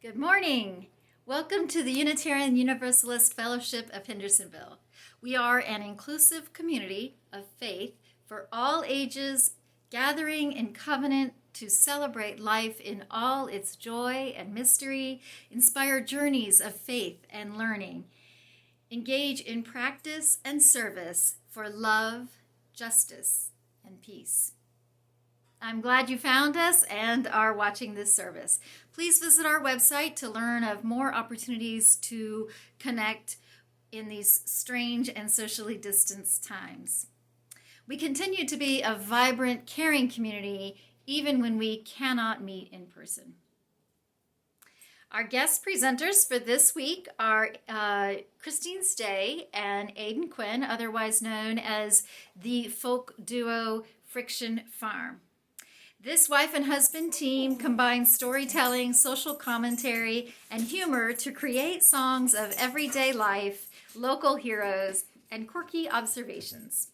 Good morning. Welcome to the Unitarian Universalist Fellowship of Hendersonville. We are an inclusive community of faith for all ages, gathering in covenant to celebrate life in all its joy and mystery, inspire journeys of faith and learning, engage in practice and service for love, justice, and peace. I'm glad you found us and are watching this service. Please visit our website to learn of more opportunities to connect in these strange and socially distanced times. We continue to be a vibrant, caring community even when we cannot meet in person. Our guest presenters for this week are Christine Stay and Aidan Quinn, otherwise known as the folk duo Friction Farm. This wife and husband team combines storytelling, social commentary, and humor to create songs of everyday life, local heroes, and quirky observations.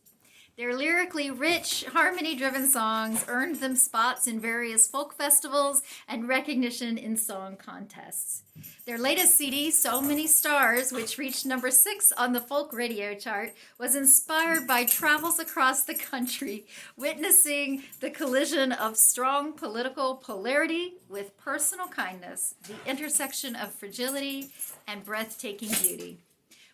Their lyrically rich, harmony-driven songs earned them spots in various folk festivals and recognition in song contests. Their latest CD, So Many Stars, which reached number 6 on the folk radio chart, was inspired by travels across the country, witnessing the collision of strong political polarity with personal kindness, the intersection of fragility and breathtaking beauty.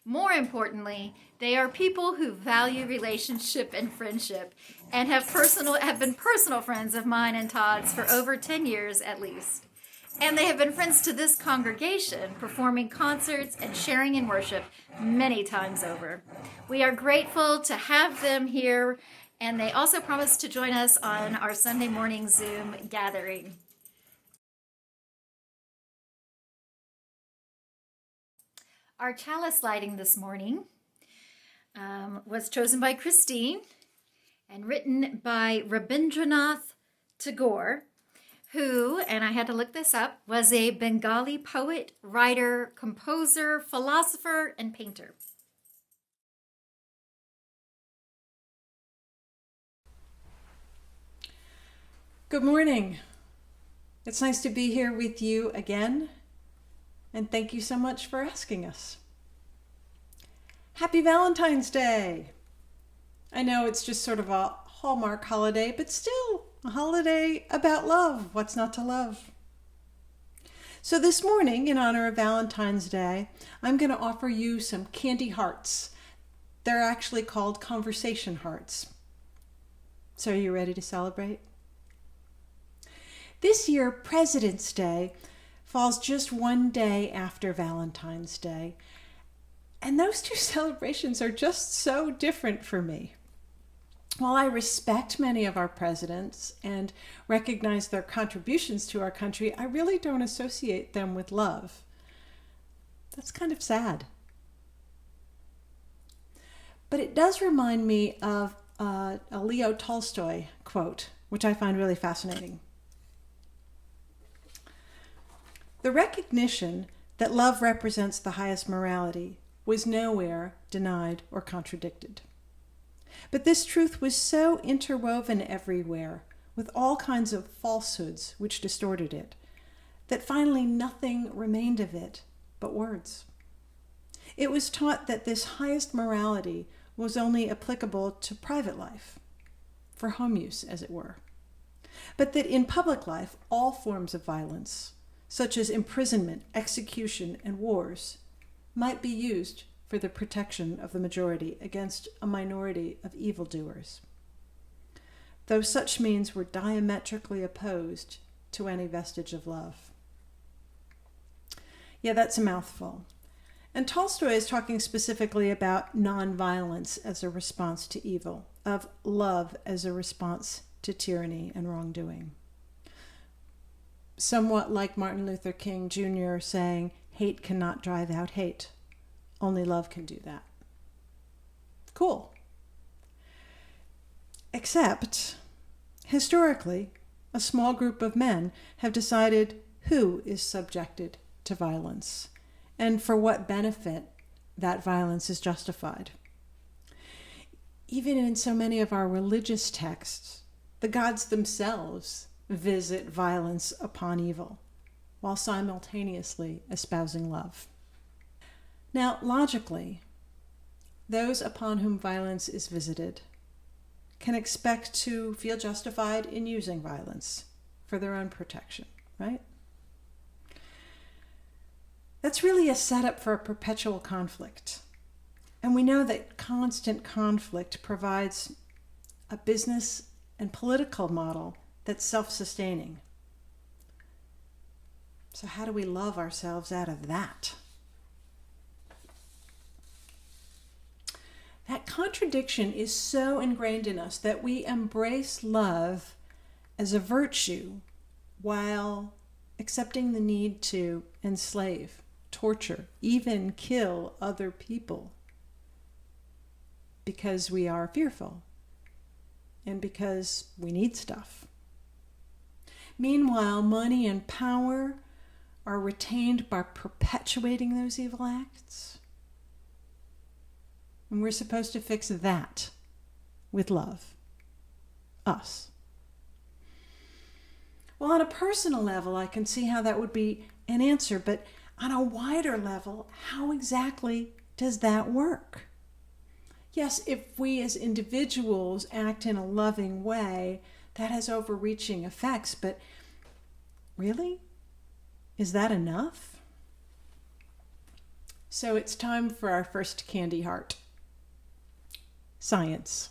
More importantly, they are people who value relationship and friendship and have been personal friends of mine and Todd's for over 10 years at least. And they have been friends to this congregation, performing concerts and sharing in worship many times over. We are grateful to have them here, and they also promised to join us on our Sunday morning Zoom gathering. Our chalice lighting this morning was chosen by Christine and written by Rabindranath Tagore, who, and I had to look this up, was a Bengali poet, writer, composer, philosopher, and painter. Good morning. It's nice to be here with you again. And thank you so much for asking us. Happy Valentine's Day! I know it's just sort of a Hallmark holiday, but still a holiday about love. What's not to love? So this morning, in honor of Valentine's Day, I'm going to offer you some candy hearts. They're actually called conversation hearts. So are you ready to celebrate? This year, President's Day falls just one day after Valentine's Day. And those two celebrations are just so different for me. While I respect many of our presidents and recognize their contributions to our country, I really don't associate them with love. That's kind of sad. But it does remind me of a Leo Tolstoy quote, which I find really fascinating. The recognition that love represents the highest morality was nowhere denied or contradicted. But this truth was so interwoven everywhere, with all kinds of falsehoods which distorted it, that finally nothing remained of it but words. It was taught that this highest morality was only applicable to private life, for home use, as it were, but that in public life, all forms of violence, such as imprisonment, execution, and wars, might be used for the protection of the majority against a minority of evildoers, though such means were diametrically opposed to any vestige of love. Yeah, that's a mouthful. And Tolstoy is talking specifically about nonviolence as a response to evil, of love as a response to tyranny and wrongdoing. Somewhat like Martin Luther King Jr. saying, hate cannot drive out hate. Only love can do that. Cool. Except, historically, a small group of men have decided who is subjected to violence and for what benefit that violence is justified. Even in so many of our religious texts, the gods themselves visit violence upon evil, while simultaneously espousing love. Now, logically, those upon whom violence is visited can expect to feel justified in using violence for their own protection, right? That's really a setup for a perpetual conflict. And we know that constant conflict provides a business and political model that's self-sustaining. So how do we love ourselves out of that? That contradiction is so ingrained in us that we embrace love as a virtue while accepting the need to enslave, torture, even kill other people because we are fearful and because we need stuff. Meanwhile, money and power are retained by perpetuating those evil acts. And we're supposed to fix that with love. Us. Well, on a personal level, I can see how that would be an answer, but on a wider level, how exactly does that work? Yes, if we as individuals act in a loving way, that has overreaching effects, but really? Is that enough? So it's time for our first candy heart. Science.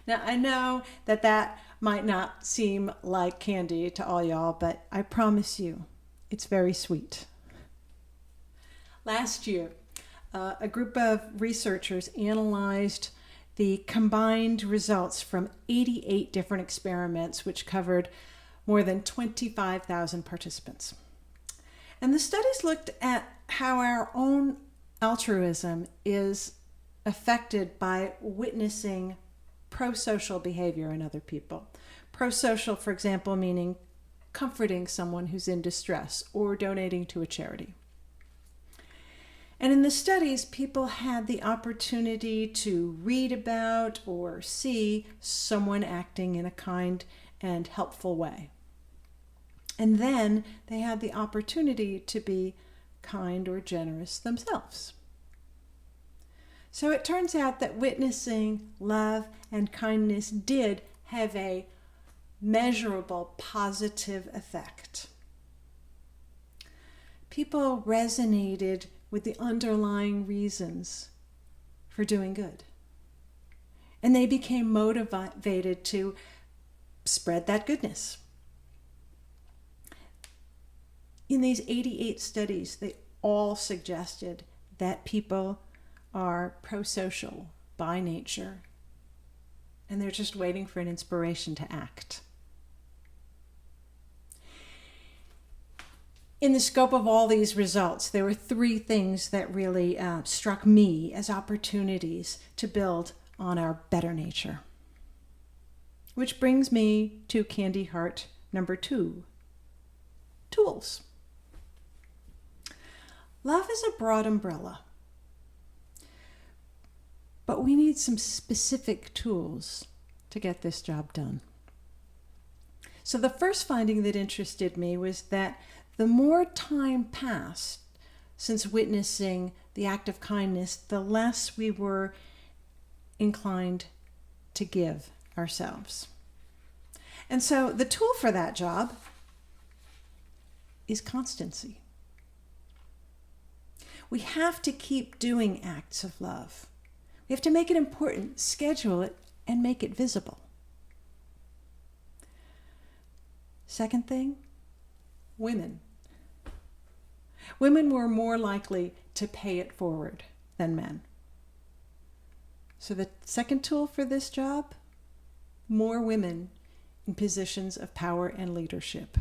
Now, I know that might not seem like candy to all y'all, but I promise you, it's very sweet. Last year, a group of researchers analyzed the combined results from 88 different experiments, which covered more than 25,000 participants. And the studies looked at how our own altruism is affected by witnessing pro-social behavior in other people. Pro-social, for example, meaning comforting someone who's in distress or donating to a charity. And in the studies, people had the opportunity to read about or see someone acting in a kind and helpful way. And then they had the opportunity to be kind or generous themselves. So it turns out that witnessing love and kindness did have a measurable positive effect. People resonated with the underlying reasons for doing good. And they became motivated to spread that goodness. In these 88 studies, they all suggested that people are pro-social by nature, and they're just waiting for an inspiration to act. In the scope of all these results, there were three things that really struck me as opportunities to build on our better nature. Which brings me to candy heart number 2, tools. Love is a broad umbrella, but we need some specific tools to get this job done. So the first finding that interested me was that the more time passed since witnessing the act of kindness, the less we were inclined to give ourselves. And so the tool for that job is constancy. We have to keep doing acts of love. We have to make it important, schedule it, and make it visible. Second thing, women. Women were more likely to pay it forward than men. So the second tool for this job, more women in positions of power and leadership.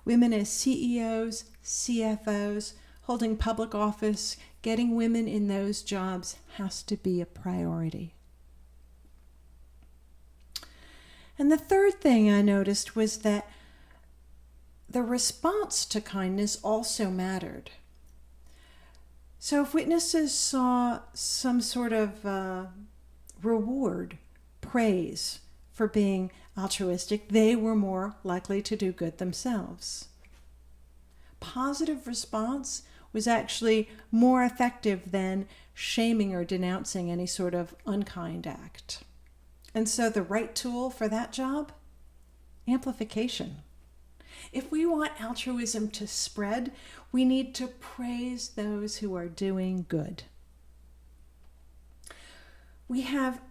Women as CEOs, CFOs, holding public office, getting women in those jobs has to be a priority. And the third thing I noticed was that the response to kindness also mattered. So if witnesses saw some sort of reward, praise for being altruistic, they were more likely to do good themselves. positive response was actually more effective than shaming or denouncing any sort of unkind act. And so the right tool for that job? Amplification. If we want altruism to spread, we need to praise those who are doing good. We have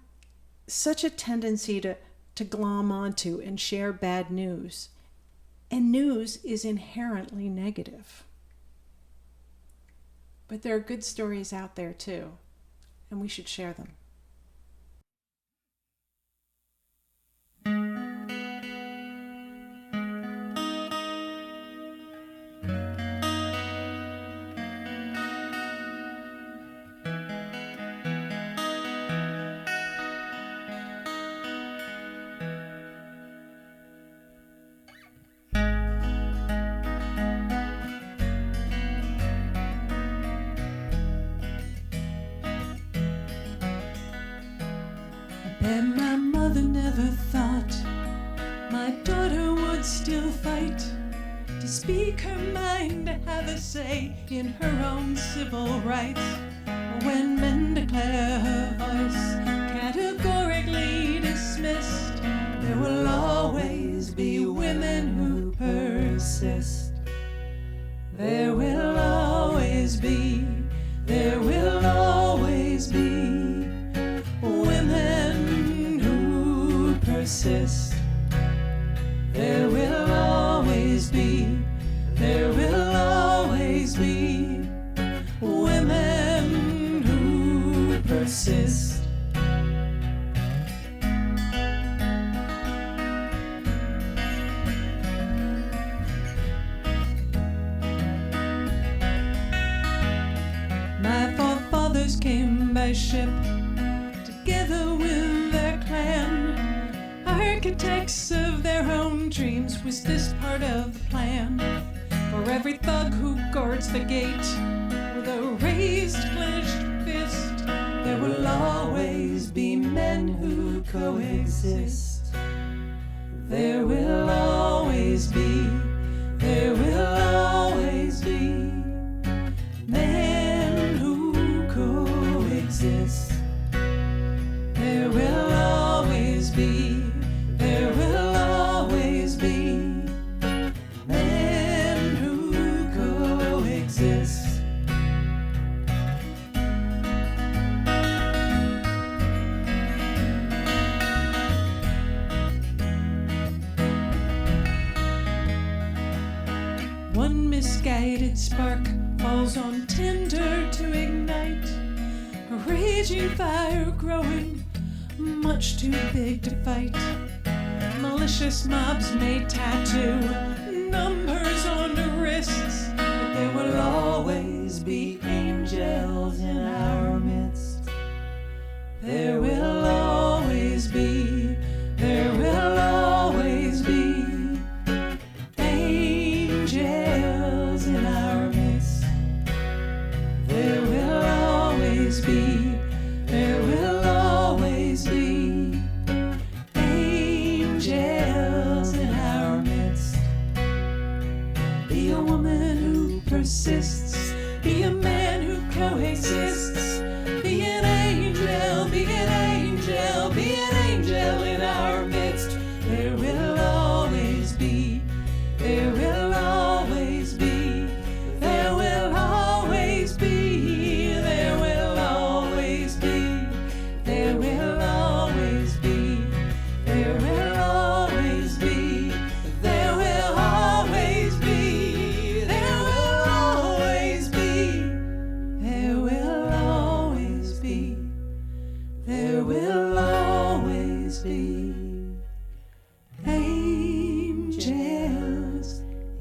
such a tendency to glom onto and share bad news, and news is inherently negative. But there are good stories out there too, and we should share them. And my mother never thought my daughter would still fight to speak her mind, to have a say in her own civil rights. When men declare her voice categorically dismissed, there will always be women who persist. There will always be women who persist. There will always be women who persist. My forefathers came by ship, together with their clan. Architects of their own dreams, was this part of the plan? For every thug who guards the gate with a raised, clenched fist, there will always be men who coexist. There will always be men who coexist. There will always be men who coexist. One misguided spark falls on tinder to ignite a raging fire growing much too big to fight. Malicious mobs may tattoo numbers on the wrists, but there will always be angels in our midst. There will always be angels in our midst. There will always be angels in our midst. Be a woman who persists, be a man who coexists. Be an angel, be an angel, be an angel in our midst. There will always be, there will always be, there will always be, there will always be, there will always be, there will always be, there will always be, there will always be, there will always be, there will always be angels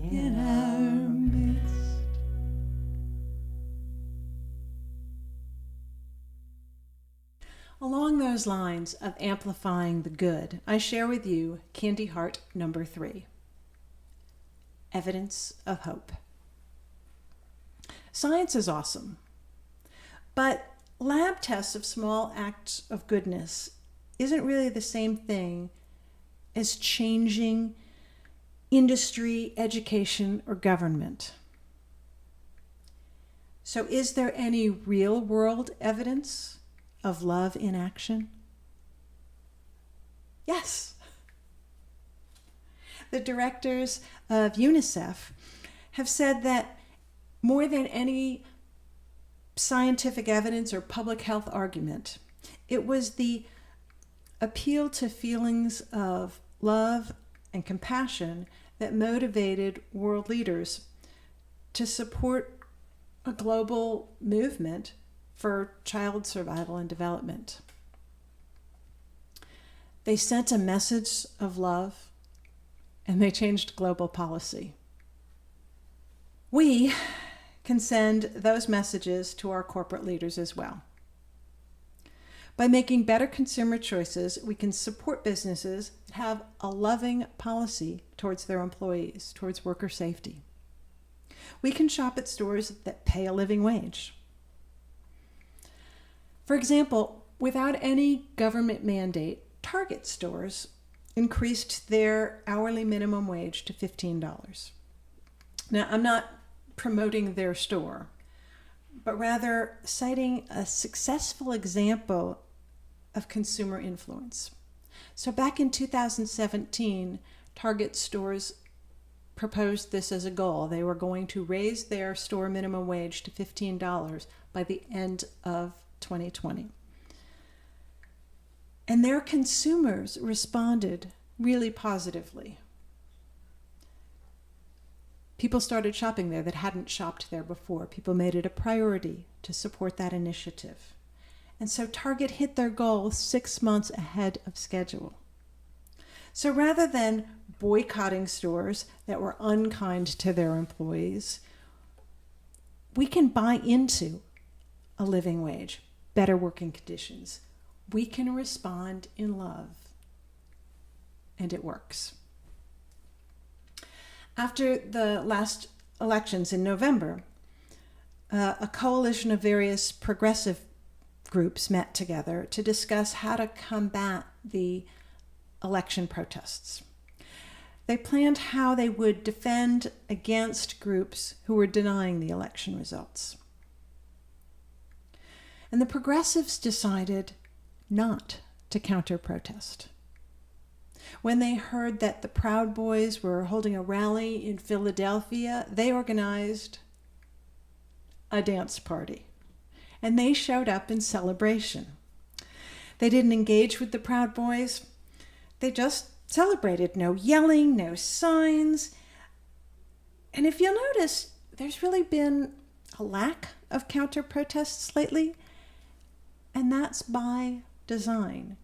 in our midst. Along those lines of amplifying the good, I share with you Candy Heart number 3, Evidence of Hope. Science is awesome, but lab tests of small acts of goodness isn't really the same thing as changing industry, education, or government. So is there any real-world evidence of love in action? Yes. The directors of UNICEF have said that more than any scientific evidence or public health argument, it was the appeal to feelings of love and compassion that motivated world leaders to support a global movement for child survival and development. They sent a message of love, and they changed global policy. We can send those messages to our corporate leaders as well. By making better consumer choices, we can support businesses that have a loving policy towards their employees, towards worker safety. We can shop at stores that pay a living wage. For example, without any government mandate, Target stores increased their hourly minimum wage to $15. Now, I'm not promoting their store, but rather citing a successful example of consumer influence. So back in 2017, Target stores proposed this as a goal. They were going to raise their store minimum wage to $15 by the end of 2020. And their consumers responded really positively. People started shopping there that hadn't shopped there before. People made it a priority to support that initiative. And so Target hit their goal 6 months ahead of schedule. So rather than boycotting stores that were unkind to their employees, we can buy into a living wage, better working conditions. We can respond in love, and it works. After the last elections in November, a coalition of various progressive groups met together to discuss how to combat the election protests. They planned how they would defend against groups who were denying the election results. And the progressives decided not to counter-protest. When they heard that the Proud Boys were holding a rally in Philadelphia, they organized a dance party, and they showed up in celebration. They didn't engage with the Proud Boys. They just celebrated. No yelling, no signs. And if you'll notice, there's really been a lack of counter-protests lately, and that's by design.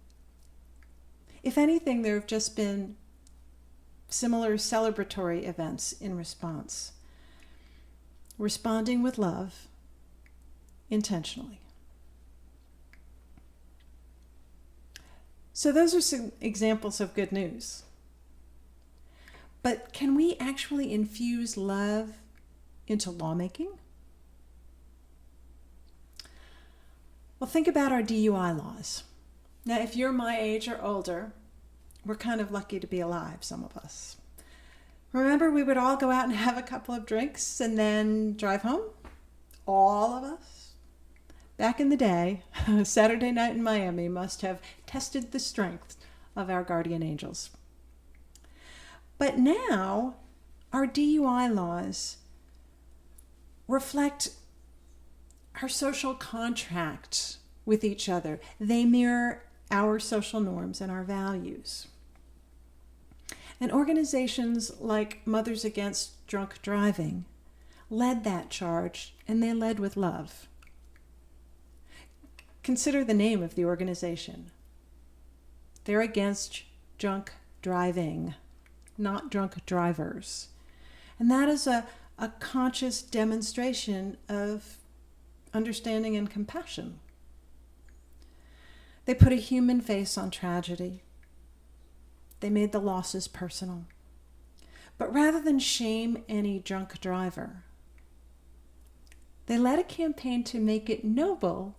If anything, there have just been similar celebratory events in response. Responding with love, intentionally. So those are some examples of good news. But can we actually infuse love into lawmaking? Well, think about our DUI laws. Now, if you're my age or older, we're kind of lucky to be alive, some of us. Remember, we would all go out and have a couple of drinks and then drive home? All of us? Back in the day, Saturday night in Miami must have tested the strength of our guardian angels. But now, our DUI laws reflect our social contract with each other. They mirror our social norms and our values. And organizations like Mothers Against Drunk Driving led that charge, and they led with love. Consider the name of the organization. They're against drunk driving, not drunk drivers. And that is a conscious demonstration of understanding and compassion. They put a human face on tragedy. They made the losses personal. But rather than shame any drunk driver, they led a campaign to make it noble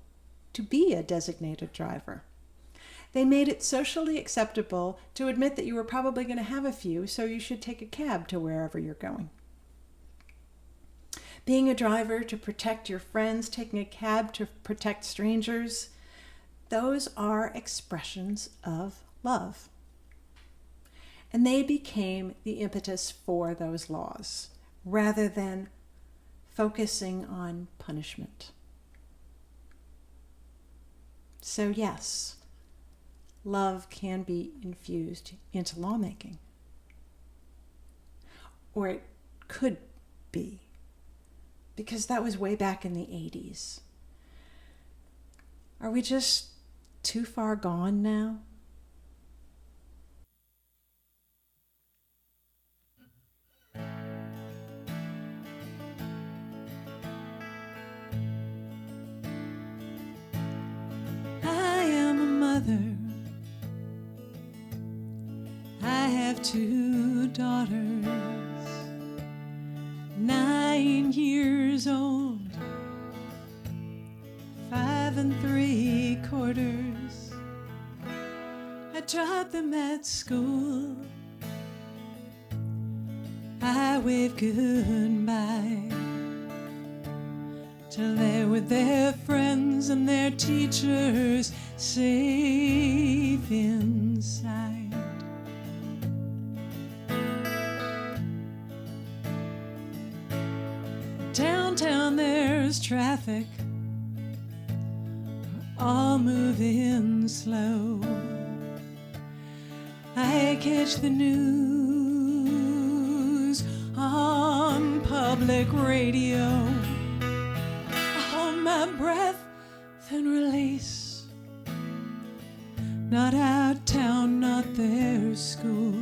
to be a designated driver. They made it socially acceptable to admit that you were probably going to have a few, so you should take a cab to wherever you're going. being a driver to protect your friends, taking a cab to protect strangers, those are expressions of love. And they became the impetus for those laws, rather than focusing on punishment. So yes, love can be infused into lawmaking. Or it could be, because that was way back in the 80s. Are we just too far gone now? I am a mother. I have 2 daughters, 9 years old, 5 3/4. I dropped them at school. I waved goodbye till they were their friends and their teachers safe inside. Downtown there's traffic, all moving slow. I catch the news on public radio. I hold my breath, then release. Not out town, not their school.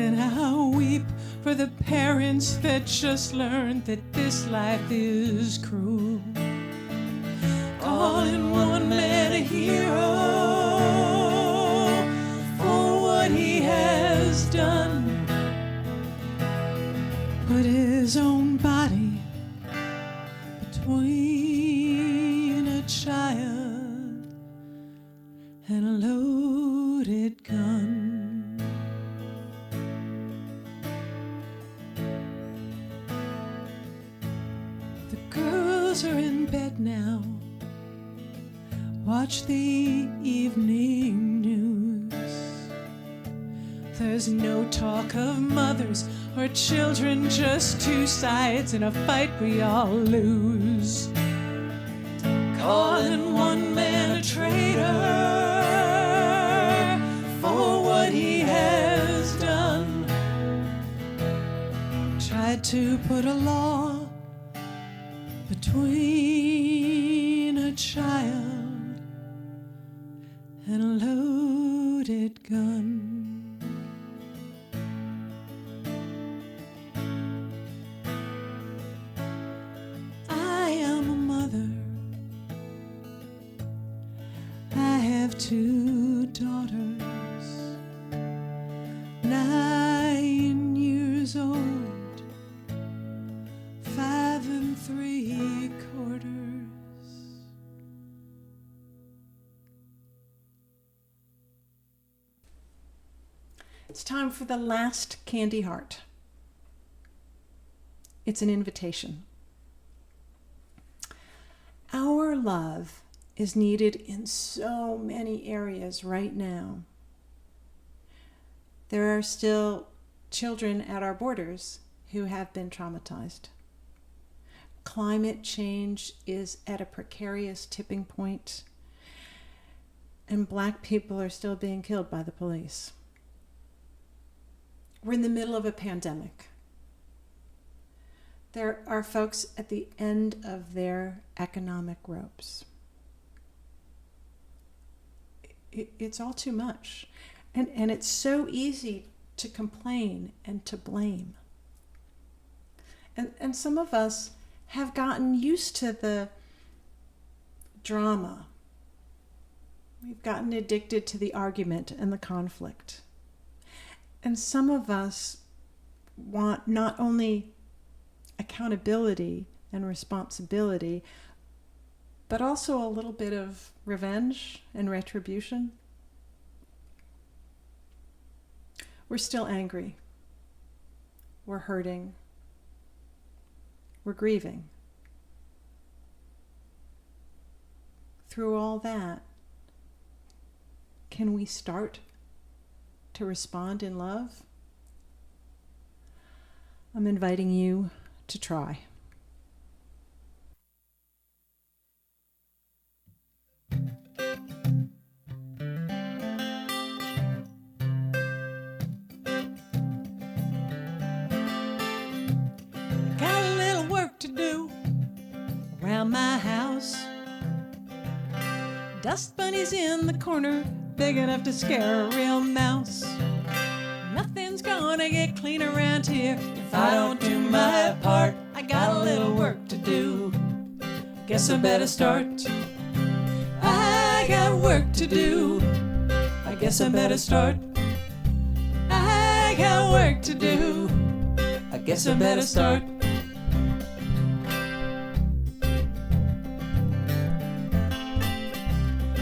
And I weep for the parents that just learned that this life is cruel. Calling one man a hero for what he has done. Put his own body between a child and a loaded gun. Are in bed now. Watch the evening news. There's no talk of mothers or children, just 2 sides in a fight we all lose. Calling one man a traitor for what he has done. Tried to put a law between a child and a loaded gun. I am a mother. I have 2 daughters, 9 years old, 5 3/4. It's time for the last candy heart. It's an invitation. Our love is needed in so many areas right now. There are still children at our borders who have been traumatized. Climate change is at a precarious tipping point, and Black people are still being killed by the police. We're in the middle of a pandemic. There are folks at the end of their economic ropes. It's all too much. And it's so easy to complain and to blame. And some of us have gotten used to the drama. We've gotten addicted to the argument and the conflict. And some of us want not only accountability and responsibility, but also a little bit of revenge and retribution. We're still angry. We're hurting. We're grieving. Through all that, can we start to respond in love? I'm inviting you to try. Got a little work to do around my house. Dust bunnies in the corner, big enough to scare a real mouse. Nothing's gonna get clean around here if I don't do my part. I got a little work to do. Guess I better start. I got work to do. I guess I better start. I got work to do. I guess I better start.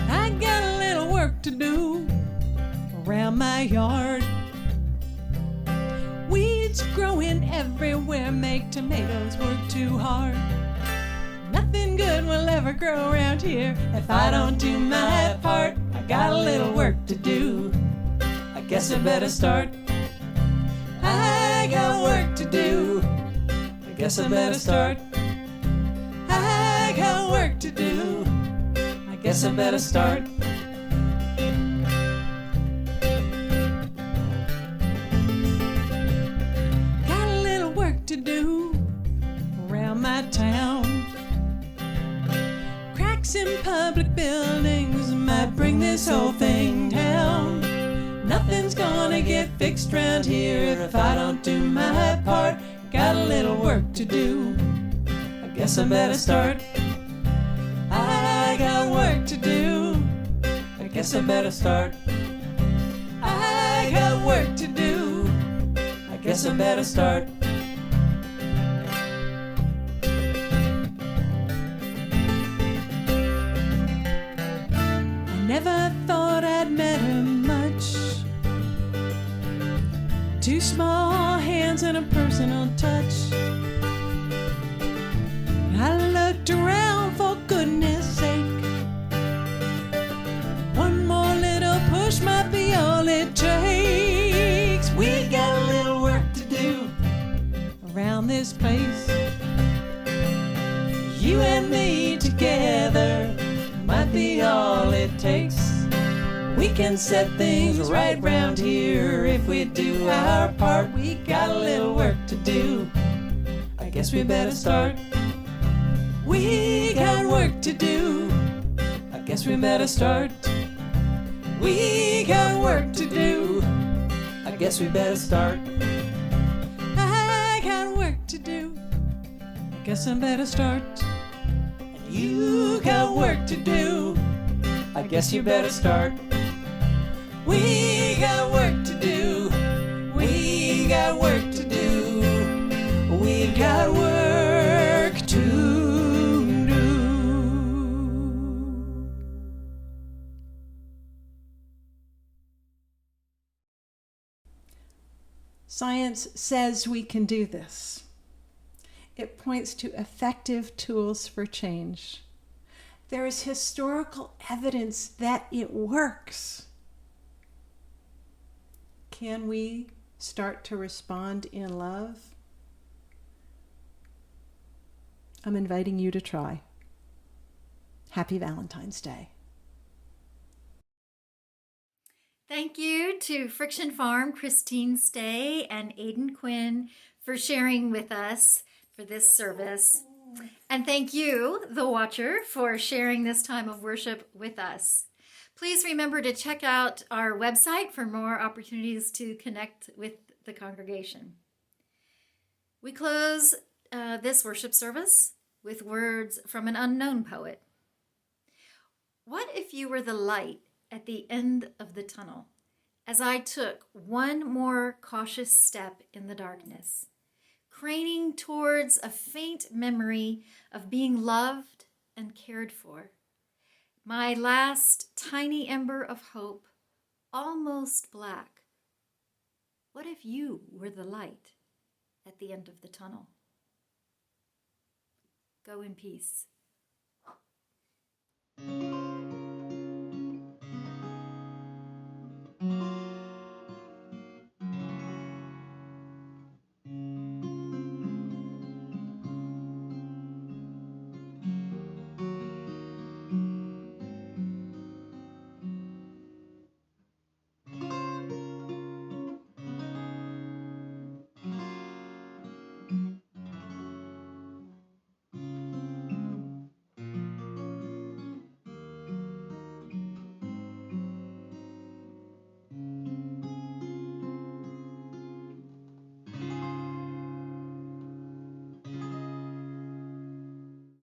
I got a little work to do around my yard. Weeds growing everywhere make tomatoes work too hard. Nothing good will ever grow around here if I don't do my part. I got a little work to do. I guess I better start. I got work to do. I guess I better start. I got work to do. I guess I better start. Got a little work to do around my town. Cracks in public buildings might bring this whole thing down. Nothing's gonna get fixed round here if I don't do my part. Got a little work to do. I guess I better start. I got work to do. I guess I better start. I got work to do. I guess I better start. I never thought I'd met her much. Two small hands and a personal touch. I looked around for goodness sake. One more little push might be all it takes. We got a little work to do around this place. You and me together might be all it takes. We can set things right round here if we do our part. We got a little work to do. I guess we better start. We got work to do. I guess we better start. We got work to do. I guess we better start. I got work to do. I guess I better start. And you got work to do. I guess you better start. We got work to do. We got work to do. We got work to do. Science says we can do this. It points to effective tools for change. There is historical evidence that it works. Can we start to respond in love? I'm inviting you to try. Happy Valentine's Day. Thank you to Friction Farm, Christine Stay, and Aidan Quinn for sharing with us for this service. And thank you, the watcher, for sharing this time of worship with us. Please remember to check out our website for more opportunities to connect with the congregation. We close this worship service with words from an unknown poet. What if you were the light at the end of the tunnel as I took one more cautious step in the darkness, craning towards a faint memory of being loved and cared for? My last tiny ember of hope, almost black. What if you were the light at the end of the tunnel? Go in peace.